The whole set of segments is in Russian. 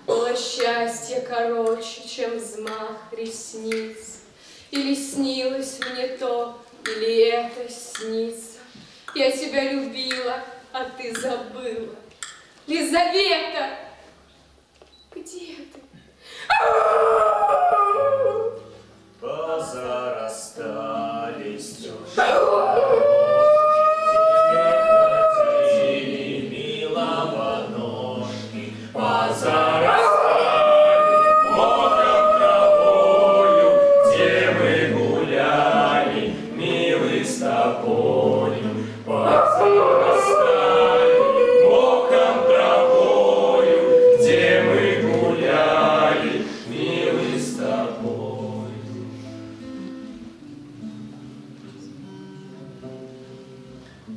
Было счастье короче, чем взмах ресниц. Или снилось мне то, или это снится. Я тебя любила, а ты забыла. Лизавета, где ты? Позарастались милого ножки, позарастали мокром травою, где мы гуляли, милый, с тобою. Позарастали мокром травою, где мы гуляли, милый, с тобою.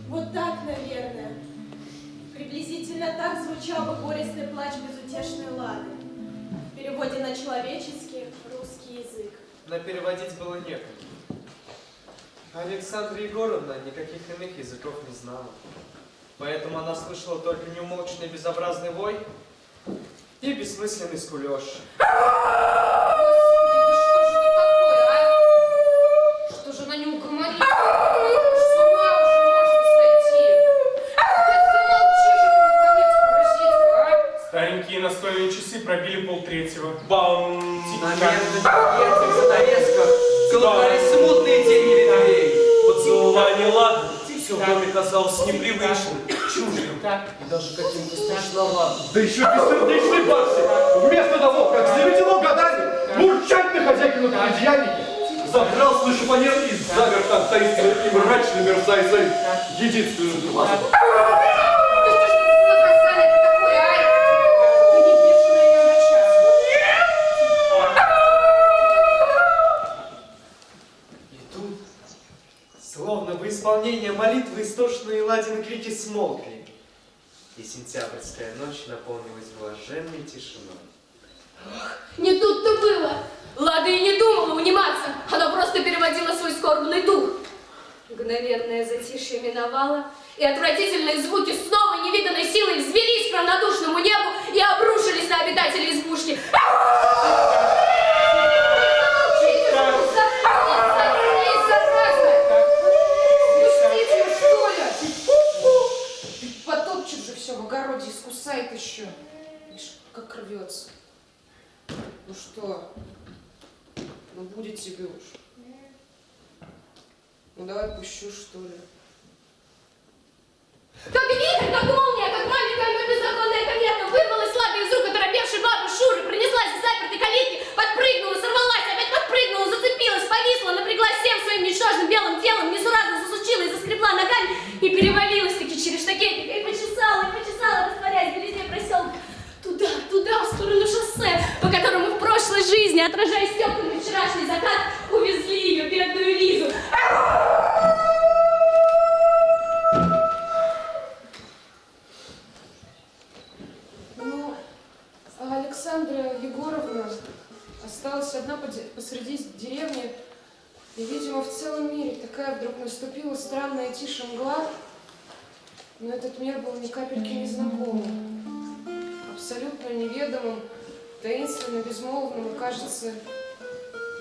Вот так, наверное. Приблизительно так звучал бы горестный плач безутешной Лады. В переводе на человеческий русский язык. Но переводить было некому. Александра Егоровна никаких иных языков не знала. Поэтому она слышала только неумолчный безобразный вой и бессмысленный скулёж. Господи, да что же это такое, а? Что же она не угомонится? С ума уже можно сойти. Да ты молчи же, наконец, паразитка, а? Старенькие настольные часы пробили 2:30. Бам! На медных таблетах, занавесках колыхались смутные тени ветвей. Поцелование Лады Все в доме казалось непривычным, чуждым и даже каким-то страшноватым. Да еще бессердечный Бакси! Вместо того, как заведено годами, мурчать на хозяйкину пододеяльнике, забрал свой шифонер и запер там таинственно и мрачно мерцая своим единственным глазом. Да что ж это за наказание такое, а? Ты не пишешь на ее начало. И тут, словно в исполнение молитвы, истошные Ладины крики смолкли, и сентябрьская ночь наполнилась блаженной тишиной. Не тут-то было. Лада и не думала униматься. Она просто переводила свой скорбный дух. Мгновенное затишье миновало, и отвратительные звуки с новой невиданной силой взвелись к равнодушному небу и обрушились на обитателей избушки. Потопчет же все в огороде, искусает еще. Видишь, как рвется. Ну что, ну будет тебе уж. Ну давай пущу, что ли. Как вихрь, как молния, как маленькая, но беззаконная комета вырвалась Лада из рук оторопевшей бабы Шуры, пронеслась из запертой калитки, подпрыгнула, сорвалась, опять подпрыгнула, зацепилась, повисла, напряглась всем своим ничтожным белым телом, несуразно засучила и заскребла ногами и перевалилась-таки через штакетник, и почесала, растворяясь в белизне проселка. Туда, в сторону шоссе, по которому в прошлой жизни, отражаясь стеклами вчерашний закат, увезли ее, бедную Лизу. Ну, а Александра Егоровна осталась одна посреди деревни, и, видимо, в целом мире такая вдруг наступила странная тишь и мгла, но этот мир был ни капельки не знакомым, абсолютно неведомым, таинственно безмолвным и, кажется,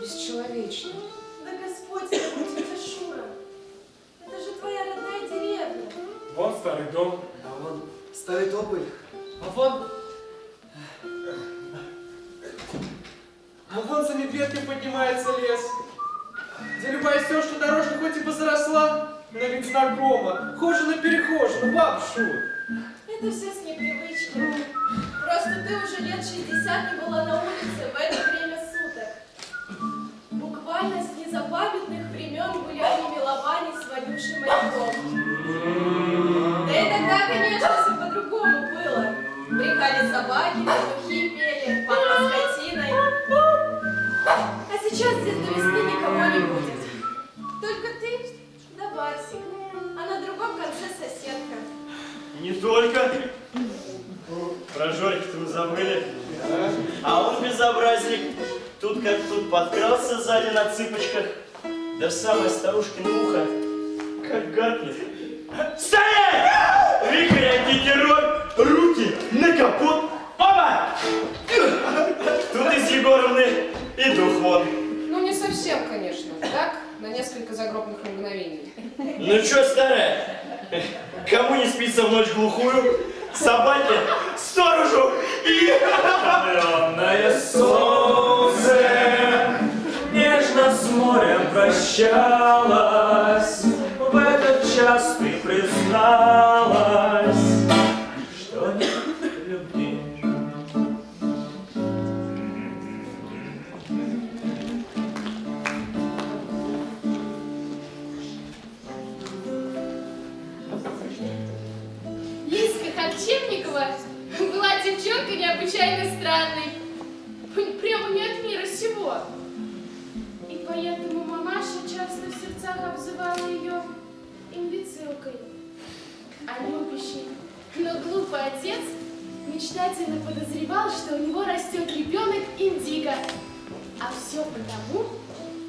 бесчеловечным. Да Господь, тетя Шура, это же твоя родная деревня. Вон старый дом. А вон старый тополь. А вон за медведкой поднимается лес, где любая стежка дорожка хоть и позаросла, но ведь знакома, хожено-перехожено, бабшу. Это все с непривычки. Просто ты уже лет 60 не была на улице в это время суток. Буквально с незапамятных времен гуляли миловани с Ванюшей моряком. Да и тогда, конечно, все по-другому было. Брехали собаки, петухи пели, пахло скотиной. А сейчас здесь до весны никого не будет. Только ты да Барсик, а на другом конце соседка. Не только. Про Жорика-то вы забыли. А он безобразник. Тут как тут подкрался сзади на цыпочках. Да в самое старушкино ухо. Как гакнет. на несколько загробных мгновений. Ну чё, старая, кому не спится в ночь глухую? Собаке, сторожу и... Томленное солнце нежно с морем прощалась. В этот час ты призналась, что нет любви. Лизка Харчевникова была девчонка необычайно странной. Прямо не от мира сего. И поэтому мамаша часто в сердцах обзывала ее имбецилкой. А любящий, но глупый отец мечтательно подозревал, что у него растет ребенок Индиго. А все потому,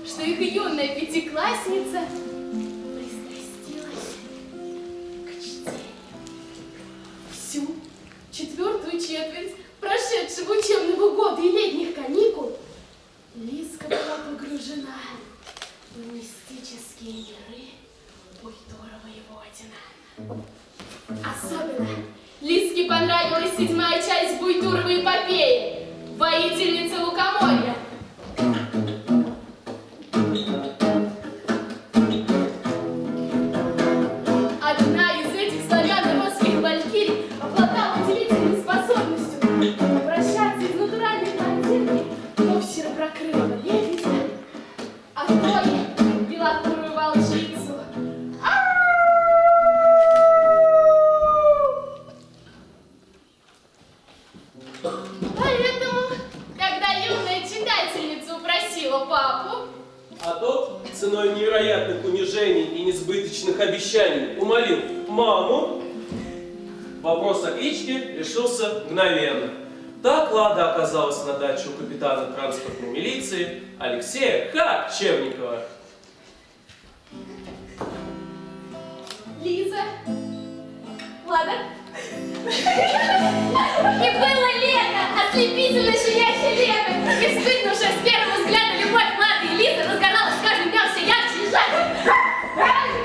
что их юная пятиклассница пристрастилась к чтению. Всю четвертую четверть прошедшего учебного года и летних каникул Лизка была погружена в мистические миры Буйдура Воеводина. Особенно Лизке понравилась 7-я часть Буйдуровой эпопеи «Воительница лукоморья». Одна из этих славяно-русских валькирий обладала удивительной способностью обращаться из натуральной блондинки в серопрокрылого лебедя, а то и белокурую волчицу. Поэтому, когда юная читательница упросила папу, А тот ценой невероятных унижений и несбыточных обещаний умолил маму, вопрос о кличке решился мгновенно. Так Лада оказалась на даче у капитана транспортной милиции Алексея Харчевникова. Лиза, Лада. И было лето, ослепительно щадящее лето, и вспыхнувшая с первого взгляда любовь Лады и Лизы разгоралась с каждым днем все ярче и жарче.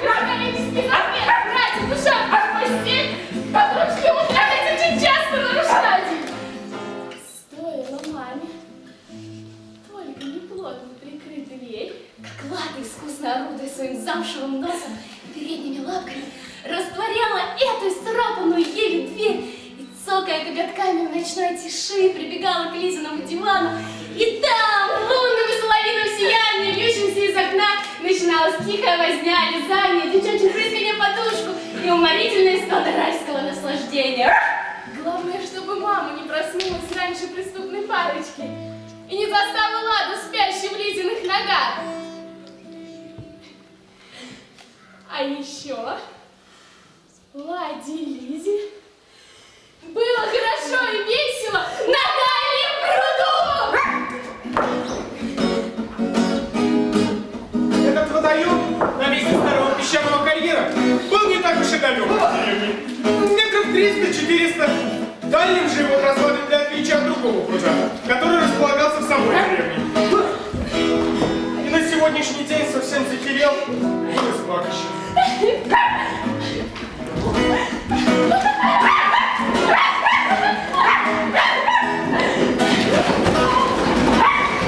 Кроволический запрет, братья, душа в постель, подружки умудряются очень часто нарушать. Стоило маме только неплотно прикрыть дверь, как Лада, искусно орудуя своим замшевым носом и передними лапками, растворяла эту исцарапанную еле дверь и, цокая коготками в ночной тиши, прибегала к Лизиному дивану, и там, в лунном и соловином сиянии, льющемся из окна, начиналась тихая возня, лизание, девчачье прысканье подушку и уморительные стоны райского наслаждения. Главное, чтобы мама не проснулась раньше преступной парочки и не застала Ладу спящей в Лизиных ногах. А еще Ладе и Лизе было хорошо и весело на дальнем пруду! Этот водоем на месте старого песчаного карьера был не так уж и далек. Метров 300-400. Дальним же его прозвали для отличия от другого пруда, который располагался в самой деревне. И на сегодняшний день совсем захерел и избавился.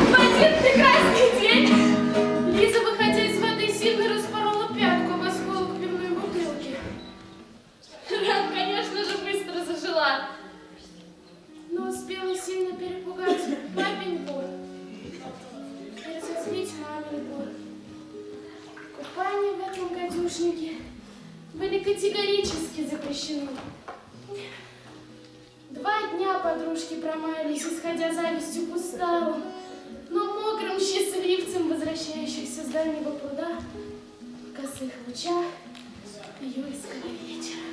В один прекрасный день Лиза, выходя из воды, сильно распорола пятку об осколок пивной бутылки. Рана, конечно же, быстро зажила, но успела сильно перепугать папеньку и разозлить маменьку. Купание в этом гадюшнике были категорически запрещены. 2 дня подружки промаялись, исходя завистью к усталым, но мокрым счастливцам, возвращающихся с дальнего пруда в косых лучах июльского вечера.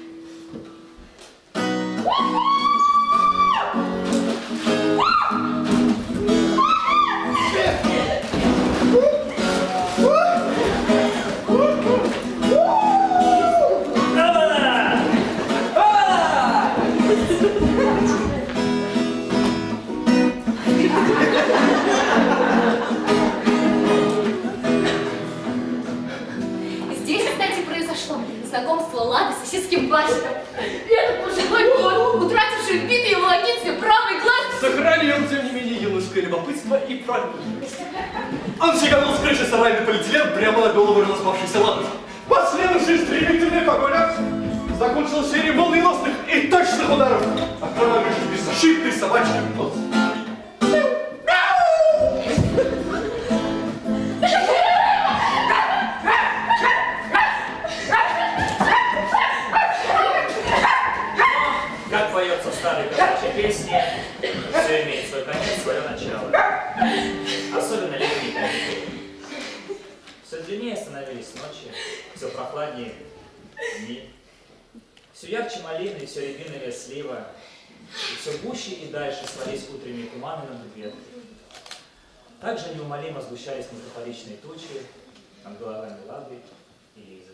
произошло знакомство Лады с соседским Басиком. Этот пожилой кот, утративший вбитый волокитский правый глаз, Сохранил, тем не менее, юношеское любопытство и правильность. Он сиганул с крыши сарайный полиэтилен прямо на голову разоспавшейся Лады. Последующая стремительная погоня закончилась серией молниеносных и точных ударов, отправивших беззащитный собачий нос. Как поется в старой казачьей песне, все имеет свой конец, свое начало. Особенно летние каникулы. Все длиннее становились ночи, все прохладнее дни. Все ярче малины и все рябиновее слива. И все гуще и дальше свались утренние туманы над ветром. Так же неумолимо сгущались меланхоличные тучи над головами Лады и Лизы.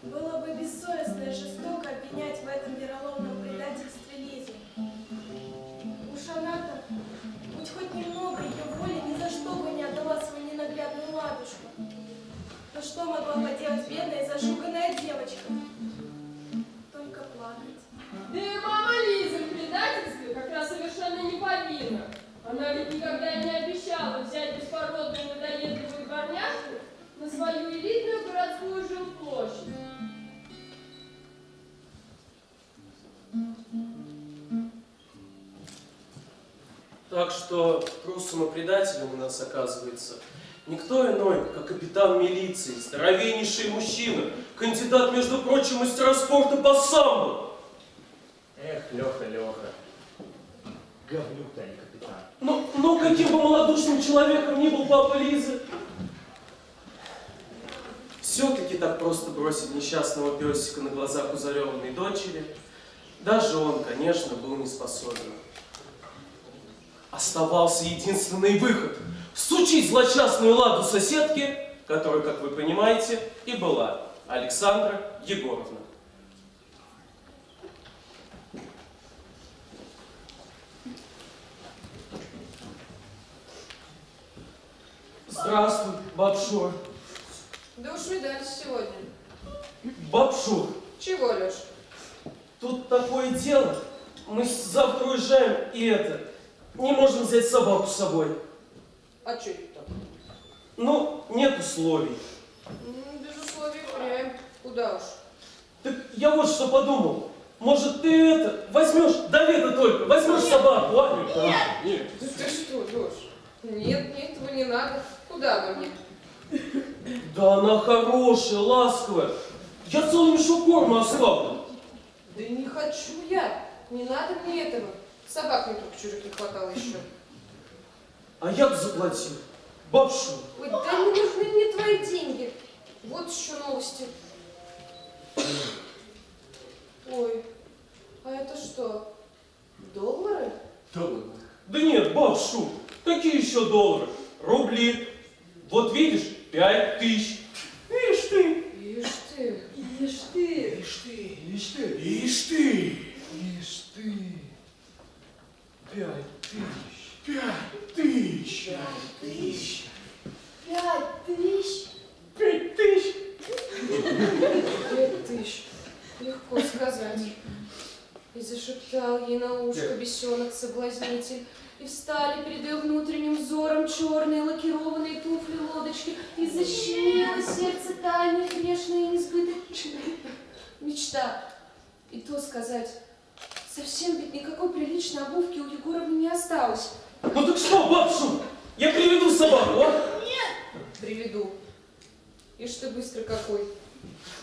Было бы бессовестно и жестоко обвинять в этом вероломном предательстве Лизу. Уж она-то, будь хоть немного ее воли, ни за что бы не отдала свою ненаглядную ладушку. Но что могла поделать бедная и зашуганная девочка? Только плакать. Да и мама Лиза в предательстве как раз совершенно не повинна. Она ведь никогда и не обещала взять беспородную надоедливую дворняжку на свою элитную городскую жилплощадь. Так что трусом и предателем у нас оказывается никто иной, как капитан милиции, здоровеннейший мужчина, кандидат, между прочим, мастера спорта по самбо. Эх, Леха, Леха. Говнюк ты, а не капитан. Но каким бы малодушным человеком ни был папа Лизы, все-таки так просто бросить несчастного песика на глазах у зареванной дочери, даже он, конечно, был не способен. Оставался единственный выход – всучить злосчастную Ладу соседке, которая, как вы понимаете, и была Александра Егоровна. Здравствуй, бабшур. Да уж видались сегодня. Бабшур, Чего, Леш? тут такое дело. Мы завтра уезжаем, и не можем взять собаку с собой. А что это так? Ну, нет условий. Без условий прям. Куда уж? Так я вот что подумал. Может, ты возьмешь, до лета только, возьмешь собаку, а? Нет. Да ты что, Леш? Нет, мне этого не надо. Куда вы мне? Да она хорошая, ласковая. Я целый мешок корма оставлю. Да не хочу я. Не надо мне этого. Собак мне только чужих не хватало еще. А я бы заплатил. Бабшу. Ой, да не нужны мне твои деньги. Вот еще новости. Ой, а это что? Доллары? Да нет, бабшу. Какие еще доллары? Рубли. Вот видишь, 5000. Ишь ты. Ишь ты. Ишь ты. Ишь ты, ишь ты, ишь ты, ишь ты. 5000. 5000. 5000. 5000? 5000. 5000. Легко сказать. И зашептал ей на ушко бесенок-соблазнитель. И встали перед ее внутренним взором черные лакированные туфли-лодочки. И защемило сердце тайной, грешной и несбыточной мечта. И то сказать, совсем ведь никакой приличной обувки у Егоровны не осталось. Ну так что, бабшу, я приведу собаку, а? Приведу. Ишь ты быстро какой.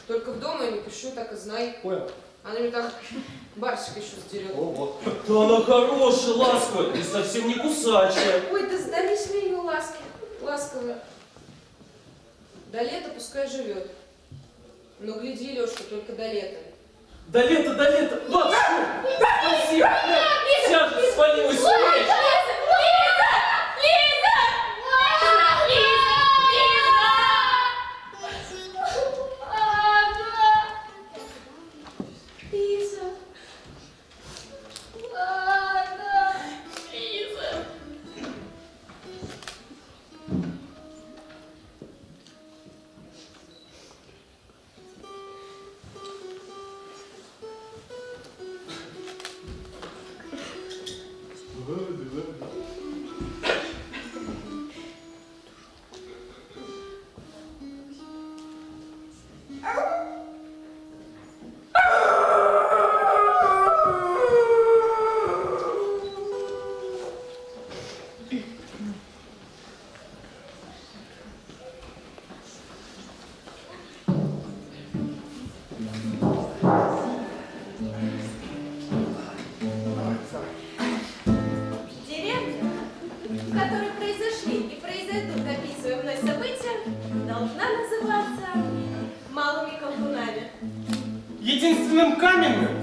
Только в дом я не пущу, так и знай. Понял. Она мне там Барсик еще сдерет. Вот. Да она хорошая, ласковая и совсем не кусачая. Ой, да сдались мне ее ласки. Ласковая. До лета пускай живет. Но гляди, Лешка, только до лета. До лета, бабшу! Спасибо! распалилась. Лиза! Лиза! Лиза! Лиза! Лиза! Лиза! Ладно. Лиза! Деревня, в которой произошли и произойдут описываемые мной события, должна называться Малыми Колдунами. Единственным каменным,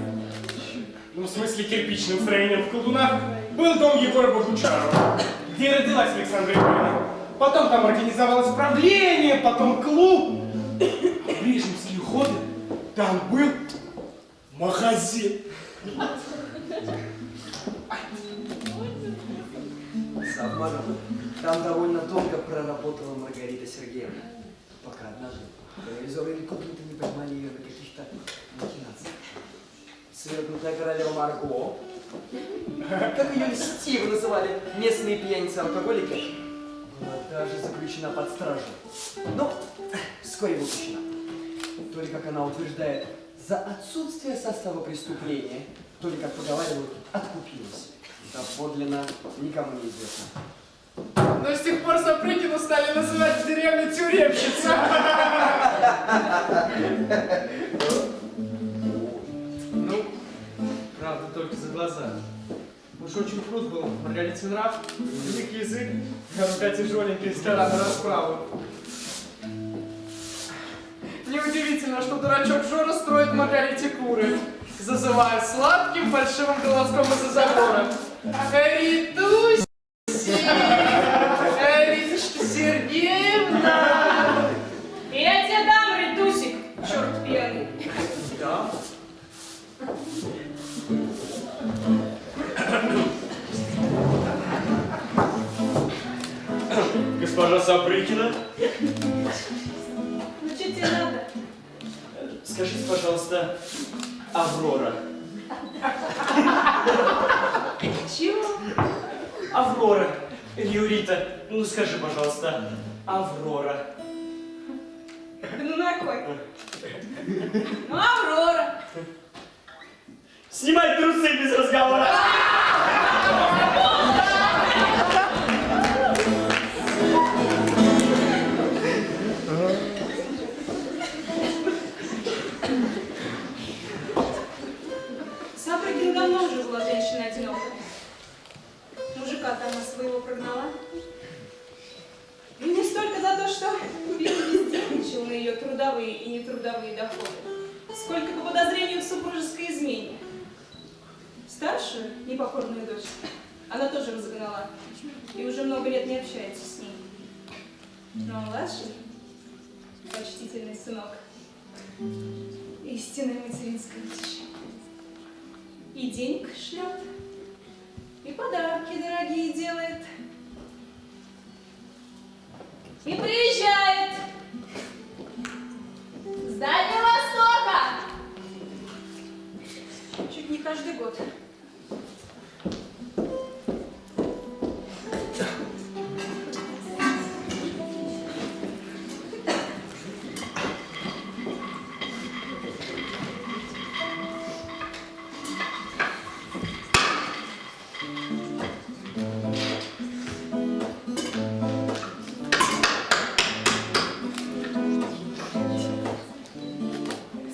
ну в смысле кирпичным строением в Колдунах, был дом Егора Богучарова, где и родилась Александра Ивановна. Потом там организовалось правление, потом клуб. А в Брежневские годы там был магазин. С обманом. Там довольно долго проработала Маргарита Сергеевна, пока однажды телевизор или кто-то не поймали ее на каких-то махинациях. Свергнутая королева Марго, как ее льстиво называли местные пьяницы-алкоголики, была даже заключена под стражу, но вскоре выпущена. То ли, как она утверждает, за отсутствие состава преступления, то ли, как поговаривают, откупилась. Доподлинно никому не известно. Но с тех пор Сапрыкину стали называть в деревне тюремщица. Ну, правда, только за глаза. Уж очень крут был Маргаритин нрав, великий язык, а рука тяжеленькая, стара на расправу. Неудивительно, что дурачок Жора строит Маргарите куры, зазывая сладким фальшивым голоском из-за забора. Ритусь! Риточка Сергеевна! Я тебе дам, Ритусик, черт пьяный. Да? Госпожа Сапрыкина, Ну что тебе надо? скажите, пожалуйста, Аврора. Чего? Аврора. Юрита, ну скажи, пожалуйста, Аврора. Ну на кой? Ну, Аврора. Снимай трусы без разговора. Сапрыкина давно уже была женщина одинокая. Мужика-то она своего прогнала. И не столько за то, что бездельничал на ее трудовые и нетрудовые доходы, сколько по подозрению в супружеской измене. Старшую, непокорную дочь, она тоже разогнала и уже много лет не общается с ней. Ну а младший, почтительный сынок, истинное материнское утешение. И денег шлет, и подарки дорогие делает, и приезжает с Дальнего Востока чуть не каждый год.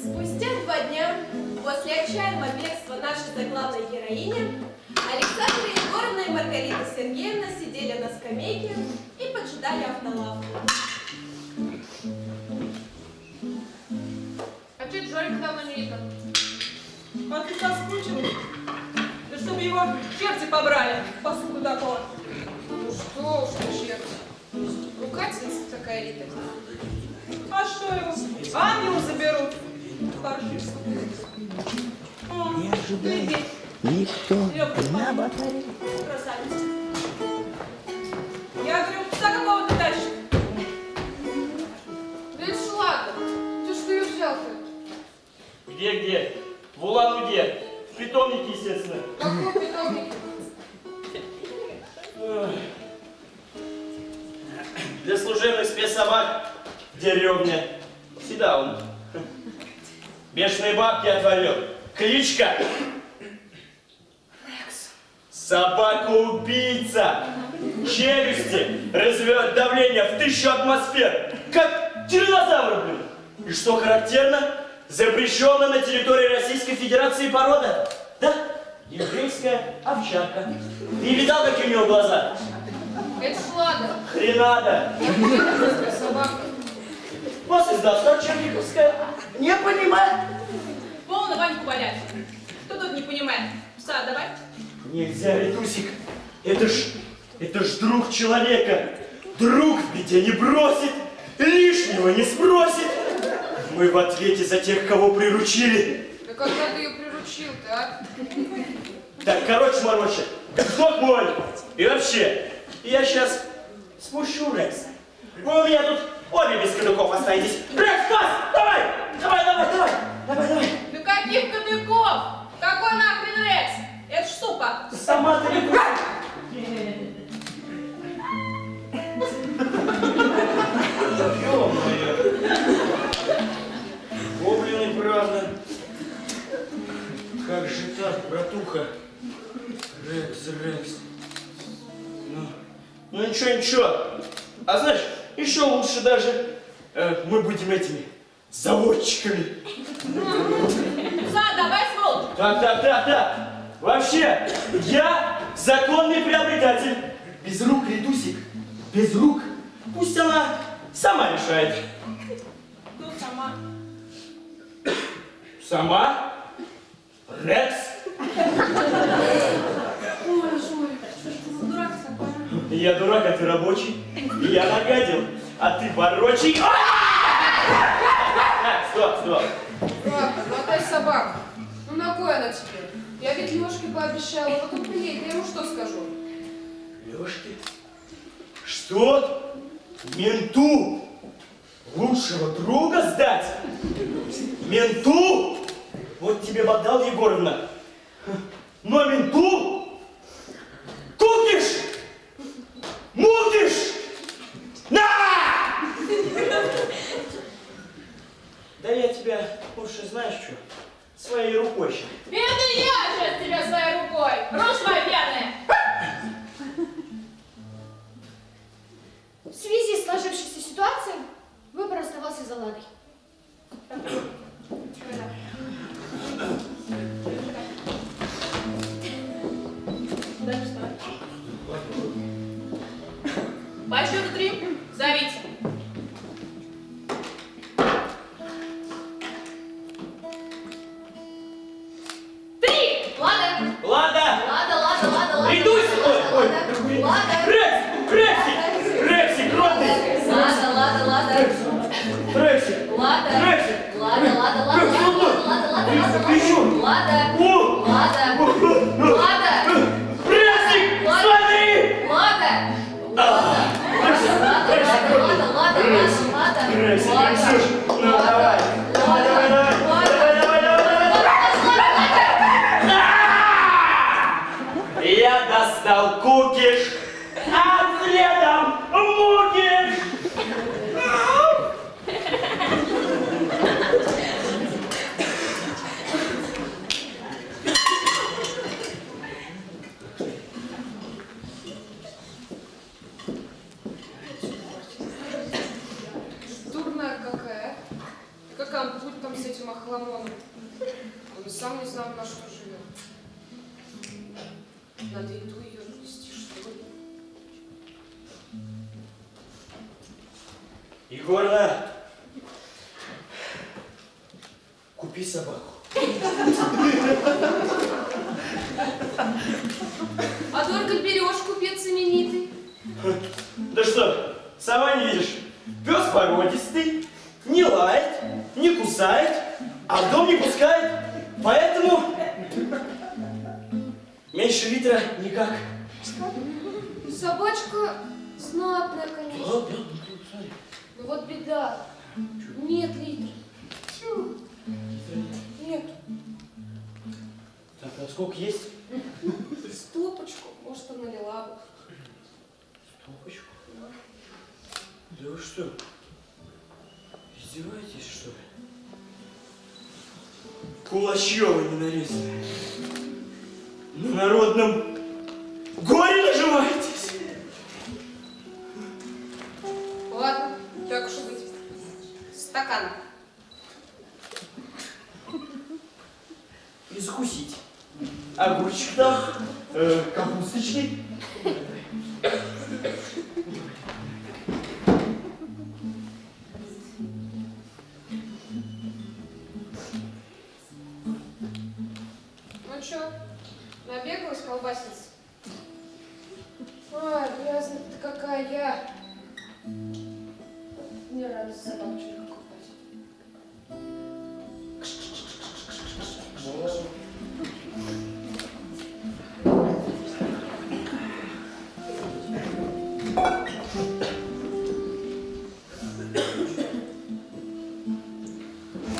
Спустя 2 дня после отчаянного бегства нашей заглавной героини Александра Егоровна и Маргарита Сергеевна сидели на скамейке и поджидали автолавку. А что это Жорика давно не видно? А ты соскучилась? Да что чтобы его черти побрали. Посуду такого. Ну что уж ты, черт. Ругательница такая, Рита. А что его? Ангелы заберут. Паршивство. Не ожидает никто на батарее. Красавица. Я говорю, за какого ты тащишь? Да это ж ладно. Ты что ее взял-то? Где? В Улан-Удэ. В питомнике, естественно. Какой питомник? Для служебных спецсобак в деревне. Всегда он. Бешеные бабки отвалил. Кличка. Собака-убийца. Челюсти развивают давление в 1000 атмосфер. Как тираннозавр, блин. И что характерно? Запрещена на территории Российской Федерации порода. Да? Еврейская овчарка. Ты видал, какие у него глаза? Это ж ладно. Хренада. Собака. После сдавства черниковская. Не понимаю. Полно Ваньку валять. Кто тут не понимает? Пса, давай. Нельзя, Ритусик. Это ж друг человека. Друг в беде не бросит, лишнего не спросит. Мы в ответе за тех, кого приручили. Да когда ты ее приручил-то, а? Так, короче, мороче, сдох мой. И вообще, я сейчас спущу Рекса. Вы у меня тут обе без кадыков останетесь. Рекс, пас! Давай! Давай! Да каких кадыков? Какой нахрен Рекс? Это ж супа. Сама ты не Гоблины, правда. Как же так, братуха? Рекс. Ну ничего. А знаешь, еще лучше даже мы будем этими заводчиками. Пса, давай, сволочь. Так. Вообще, я законный приобретатель. Без рук, Ритусик, без рук. Пусть она сама решает. Ну, сама. Сама? Рекс? Ой, что ж ты за дурак такой? Я дурак, а ты рабочий. Я нагадил, а ты ворочий. Стоп. Ладно, ну отдай собаку. Ну на кой она теперь? Я ведь Лёшке пообещала, вот он приедет, я ему что скажу? Лёшке? Что? Менту? Лучшего друга сдать? Менту? Вот тебе, Богдан Егоровна. Но менту? Кукиш! Мутиш! На! Да я тебя лучше знаешь что? Своей рукой ща. Это я сейчас тебя своей рукой. Рожь моя пьяная. В связи с сложившейся ситуацией выбор оставался за Ладой. По счету 3 зовите. Лада. Ритусик! Ой, Лада. Рексик, родный! Лада. Рексик! Лада. Ты чё? Лада. Рексик, смотри! Лада. Рексик, Ксюш, ну давай! Я достал кукиш, а следом мукиш! Дурная какая. Как он будет там с этим охламоном? Он и сам не знал, на что живет. Надо еду ее вести, что ли? Егорна, купи собаку. А только берешь, купец именитый. Да что, сама не видишь? Пес породистый, не лает, не кусает, а в дом не пускает. Поэтому меньше литра никак. Собачка знатная, конечно. Но вот беда. Нет литра. Нет. Так, а сколько есть? Стопочку, может, и налила бы. Стопочку? Да вы что, издеваетесь, что ли? Кулачёвы не нарезаны. На народном горе наживаетесь. Ладно, так уж и быть. Стакан. И закусить. Огурчик там, капусточки. Ну чё, набегалась колбасница? Ой, грязная-то какая я. Не рада за собачку купать.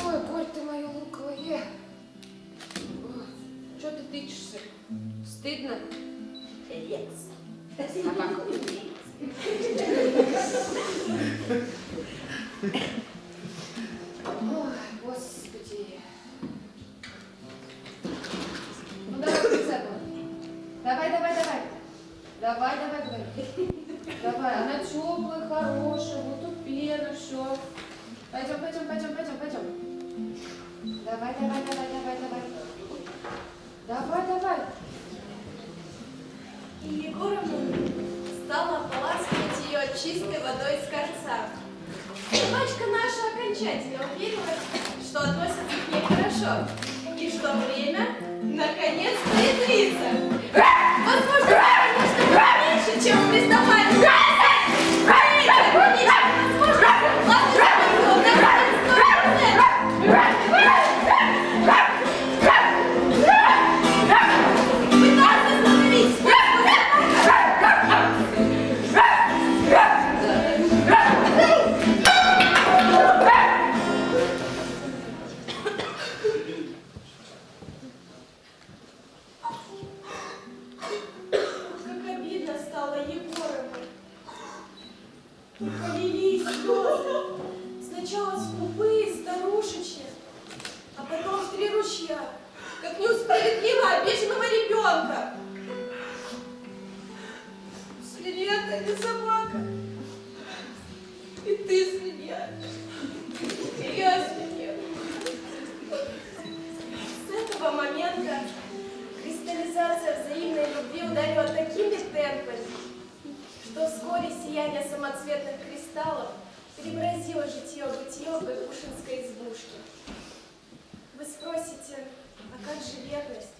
Ой, Коль, ты моя луковая. Чё ты тычешься? Стыдно? Лекс. Собака убийца. Ой, господи. Ну давай без этого. Давай. Давай, говори. Давай, она теплая, хорошая, вот тут пена, все. Пойдем. Давай. Давай. И Егоровна стала ополаскивать ее чистой водой с корца. Собачка наша окончательно уверилась, что относится к ней хорошо, и что время наконец-то ядрится. Возможно, конечно, меньше, чем в листопаде. Полились слезы. Сначала скупые, старушечьи, а потом в 3 ручья, как неусправедливо обиженного ребенка. Свинья — это не собака. И ты свинья. И я свинья. С этого момента кристаллизация взаимной любви ударила такими темпами, что вскоре сияние самоцветных кристаллов преобразило житье-бытие в Бекушинской избушке. Вы спросите, а как же верность?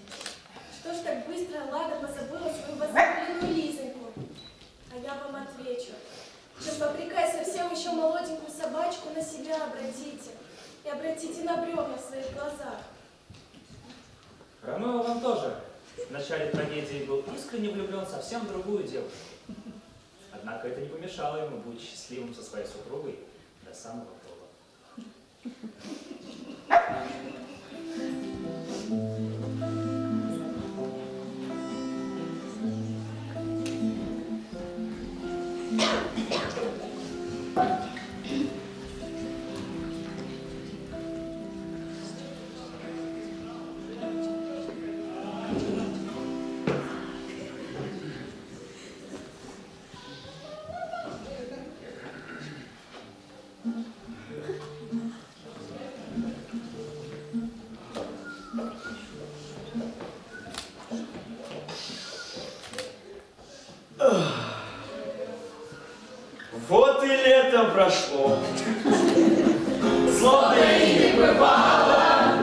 Что ж так быстро Лада позабыла свою возлюбленную Лизоньку? А я вам отвечу, что попрекая совсем еще молоденькую собачку, на себя обратите. И обратите на бревна в своих глазах. Ромео вам тоже в начале трагедии был искренне влюблен совсем в другую девушку. Однако это не помешало ему быть счастливым со своей супругой до самого пола. Вот и лето прошло, словно и не бывало.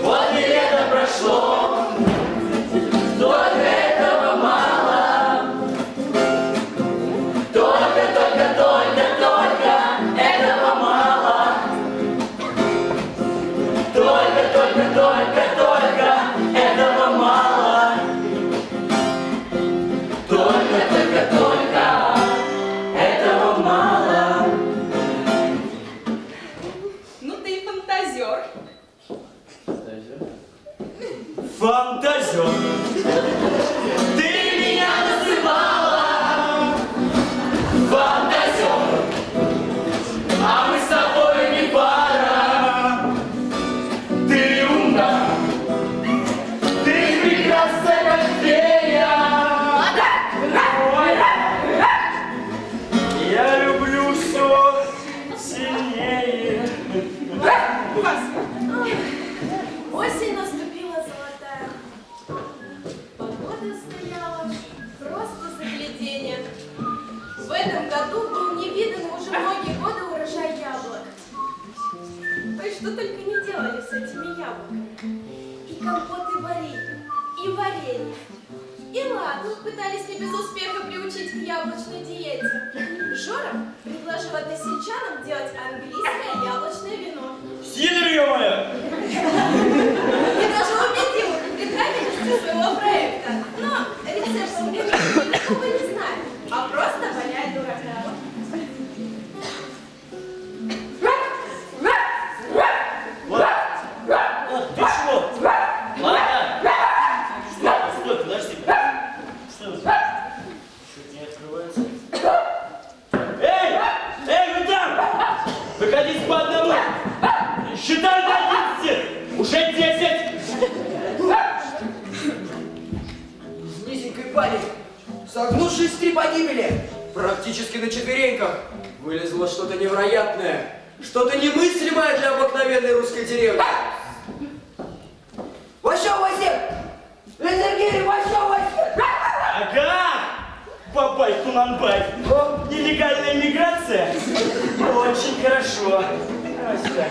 Вот и лето прошло, этими яблоками. И компоты варенье, и варенье. И ладно, пытались не без успеха приучить к яблочной диете. Жора предложил односельчанам делать английское яблочное вино. Сидор, ё-моё! И даже убедил их в правильности своего проекта. Но рецепт он никакого не знает, а просто валяет дурака. Ты чего? Ладно. Стой, подожди. Что это? Что-то не открывается. Эй! Эй, вы там! Выходите по одному! Считай до 11! Уже 10! Из низенькой пани, согнувшись в 3 погибели, практически на четвереньках, вылезло что-то невероятное, что-то немыслимое для обыкновенной русской деревни. Вошел Васек! Лазергири, вошел Васек! Ага! Бабай, Кунанбай! Нелегальная миграция? Очень хорошо. Давай сюда.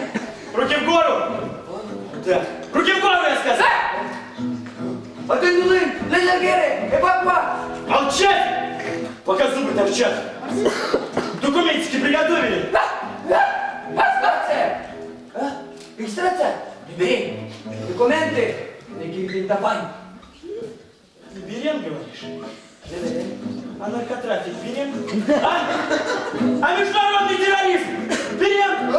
Руки в гору! Да. Руки в гору, я сказал! Атендулын, Лазергири, эвакуа! Молчать! Пока зубы торчат. Документики приготовили? Регистрация! А? Регистрация? Бери! Документы! Никаких давай! Берем, говоришь? А наркотрафик берем? А? А международный терроризм берем?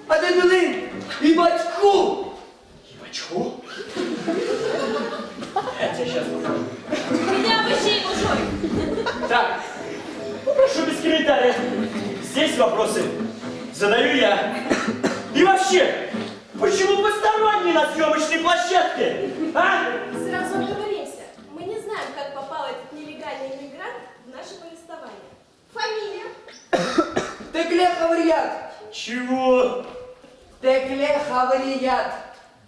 Атендулын, и бачку! Ебачку? Я тебе сейчас покажу. Меня обыщи, мужой. Так, попрошу без комментариев. Здесь вопросы задаю я. И вообще, почему посторонний на съемочной площадке? А? Сразу оговоримся. Мы не знаем, как попал этот нелегальный иммигрант в наше повествование. Фамилия? Текле Хаврият! Чего? Текле Хаврият!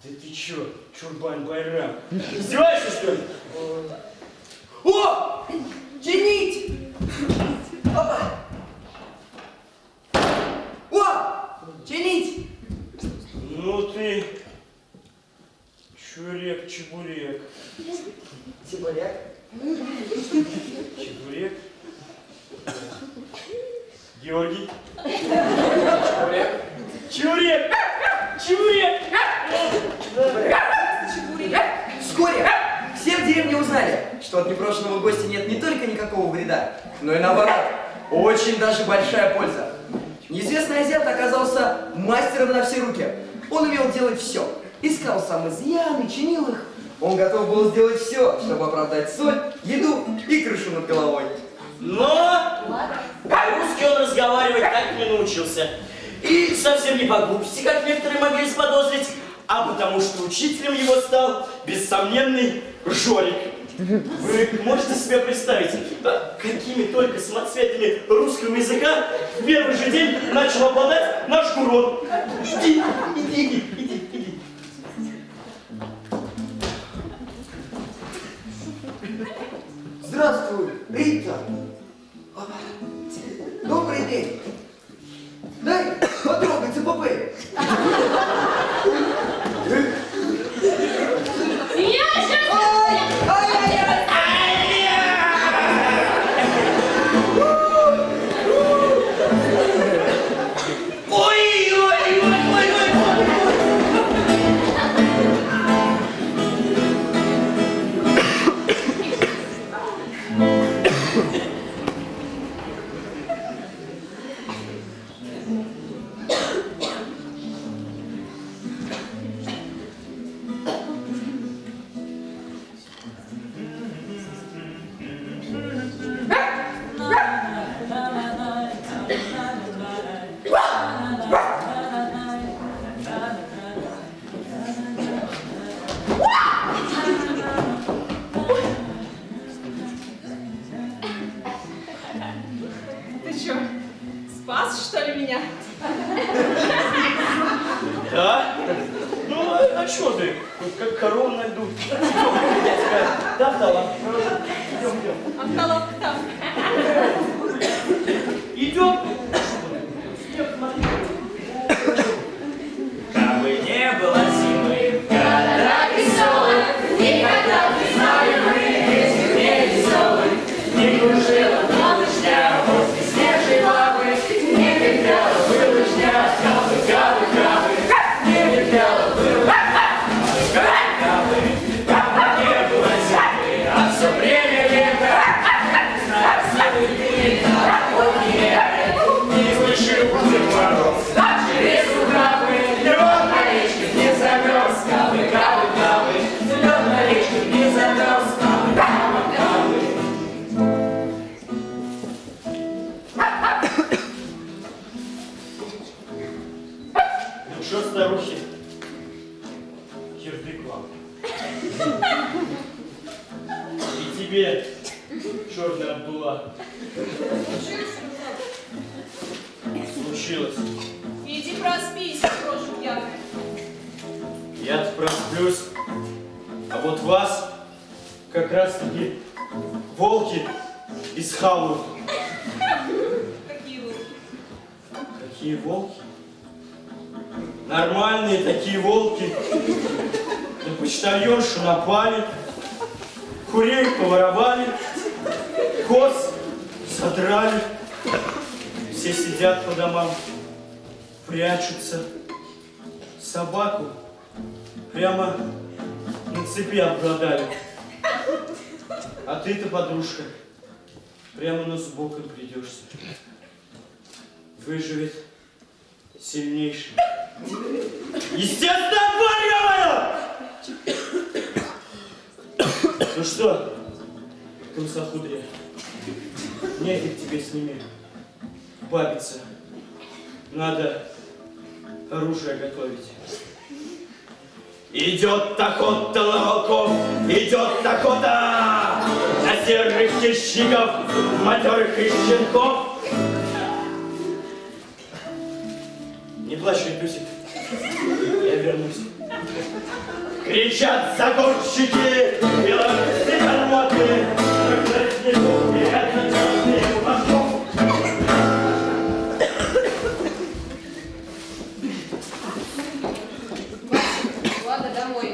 Да ты чё, Чурбан Байрам? Издеваешься, что ли? О! Чинить! Опа! О! Чинить! Ну ты... Чурек-чебурек. Чебурек? Чебурек. Георгий. Чебурек? Чурек! Чебурек! Вскоре все в деревне узнали, что от непрошенного гостя нет не только никакого вреда, но и наоборот, очень даже большая польза. Неизвестный азиат оказался мастером на все руки. Он умел делать все. Искал сам изъяны, чинил их. Он готов был сделать все, чтобы оправдать соль, еду и крышу над головой. Но по-русски он разговаривать так и не научился. И совсем не по глупости, как некоторые могли заподозрить, а потому что учителем его стал бессомненный Жорик. Вы можете себе представить, какими только самоцветами русского языка в первый же день начал обладать наш Гурон? Иди. Здравствуй, Рита. Добрый день. Дай потрогать ЦПП. Я сейчас... Ты что, спас, что ли, меня? Да? Ну, а что ты? Как корову на льду. Да, встала. Идем. Автолог там. Идем. Так. тебе, черный Абдулла. Случилось. Иди проспись, брошу пьяный. Я-то просплюсь, а вот вас как раз-таки волки исхавают. Какие волки? Какие волки? Нормальные такие волки. На почтальоншу напали, курей поворовали, коз содрали. Все сидят по домам, прячутся. Собаку прямо на цепи обглодали. А ты-то, подружка, прямо на зубок им придешься. Выживет сильнейший. Естественно, отваливаю! Ну что, комсохудрия, нефиг тебе с ними бабиться. Надо оружие готовить. Идет охота на волков, идет охота на серых хищников, матерых и щенков. Не плачь, Ритусик, я вернусь. Кричат загонщики, белорусские гармоты, снегу и однотёрные башков. Ладно, домой.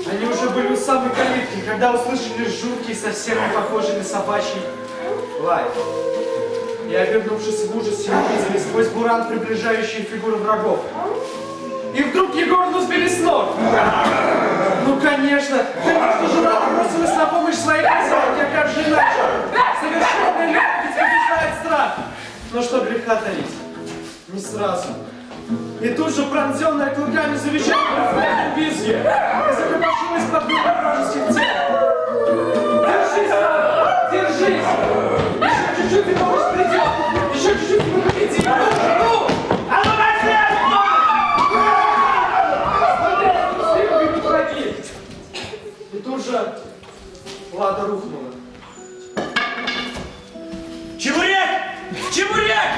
Они уже были у самой калитки, когда услышали жуткий, совсем не похожий на собачий лай. И, обернувшись в ужасе, увидели сквозь буран приближающие фигуры врагов. И вдруг Егорну сбили с ног. Ну, конечно же, Рада бросилась на помощь своей хозяйке, а как же иначе? Совершенная любовь побеждает страх. Но что греха таить, не сразу. И тут же, пронзенная клыками, завизжала в визге и закопошилась под грудой вражеских тел. Держись, Рада, держись! Еще чуть-чуть и помощь придет! Еще чуть-чуть и мы победим! Ну! А ну, и тут же Лада рухнула. Чебурек! Чебурек!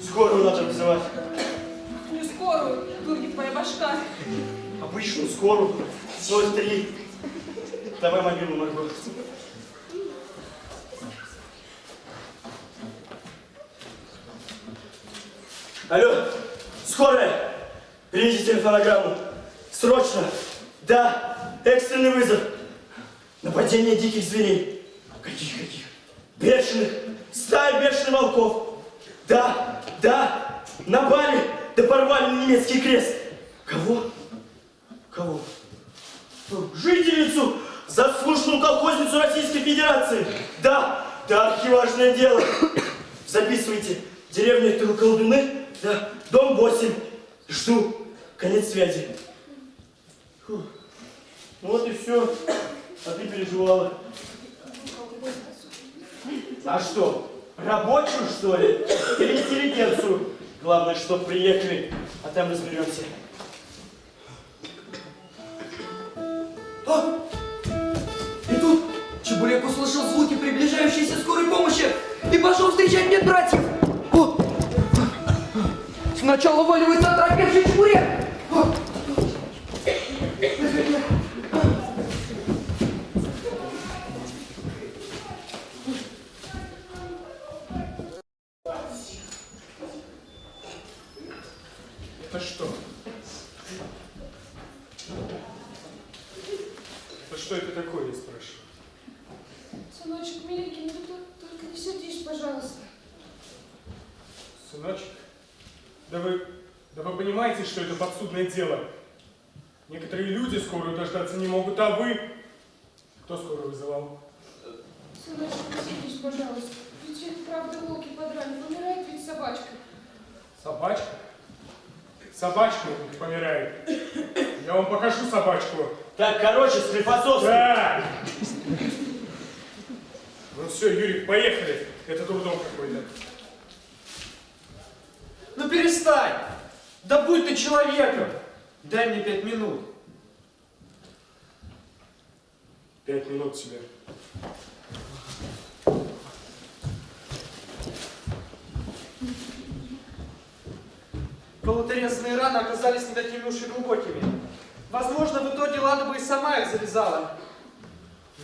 Скорую надо вызывать. Не скорую, дурни твоя башка. Обычную скорую. 03. Давай мобильную, Марго. Алло, скорая! Принесите телефонограмму. Срочно! Да, экстренный вызов. Нападение диких зверей. Каких? Бешеных. Стая бешеных волков. Да, напали, да порвали на немецкий крест. Кого? Жительницу, заслуженную колхозницу Российской Федерации. Да, архиважное дело. Записывайте. Деревня Колдуны, да, дом 8. Жду. Конец связи. Фу. Ну вот и все. А ты переживала. А что? Рабочую, что ли? Или интеллигенцию? Главное, чтоб приехали, а там разберемся. И тут Чебурек услышал звуки приближающейся скорой помощи и пошел встречать медбратьев. О! Сначала валивается оторопевший Чебурек. Это что? Это что это такое, я спрашиваю? Сыночек, миленький, ну ты только не сердись, пожалуйста. Сыночек? Да вы понимаете, что это подсудное дело? Некоторые люди скорую дождаться не могут, а вы? Кто скорую вызывал? Сыночек, не сердись, пожалуйста. Ведь их, правда, волки подрали. Помирает ведь собачка. Собачка? Собачка помирает. Я вам покажу собачку. Так, короче, Склифосовский. Да! Ну все, Юрий, поехали. Это дурдом какой-то. Ну перестань! Да будь ты человеком! Дай мне 5 минут. 5 минут себе. Полуторезанные раны оказались не такими уж и глубокими. Возможно, в итоге Лада бы и сама их завязала.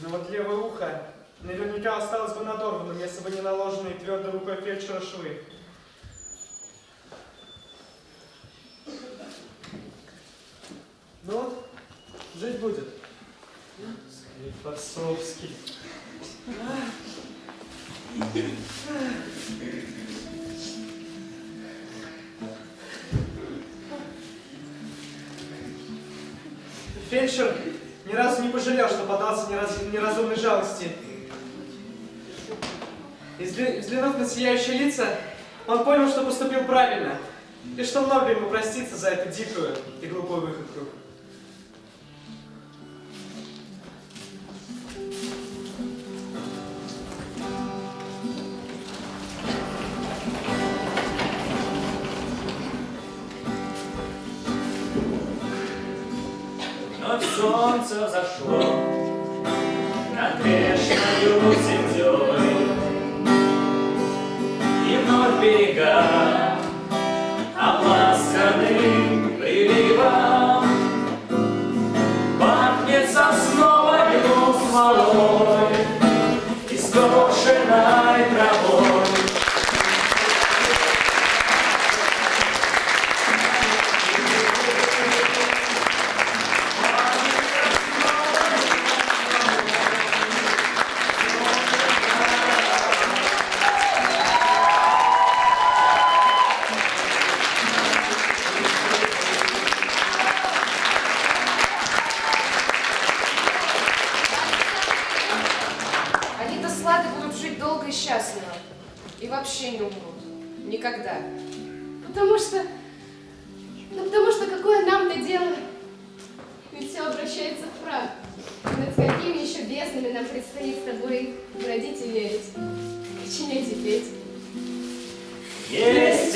Но вот левое ухо наверняка осталось бы надорванным, если бы не наложенные твердой рукой фельдшера швы. Ну вот, жить будет. Склифосовский. Фельдшер ни разу не пожалел, что поддался неразумной жалости. Взглянув на сияющие лица, он понял, что поступил правильно, и что много ему проститься за эту дикую и глупую выходку. Но солнце взошло над грешною землей, и вновь берега обласканы приливом. Пахнет сосновою смолой и скошенной травой. Они-то с Ладой будут жить долго и счастливо. И вообще не умрут. Никогда. Потому что какое нам-то дело? Ведь все обращается в прах. И над какими еще безднами нам предстоит с тобой бродить и верить. Сочинять и петь. Есть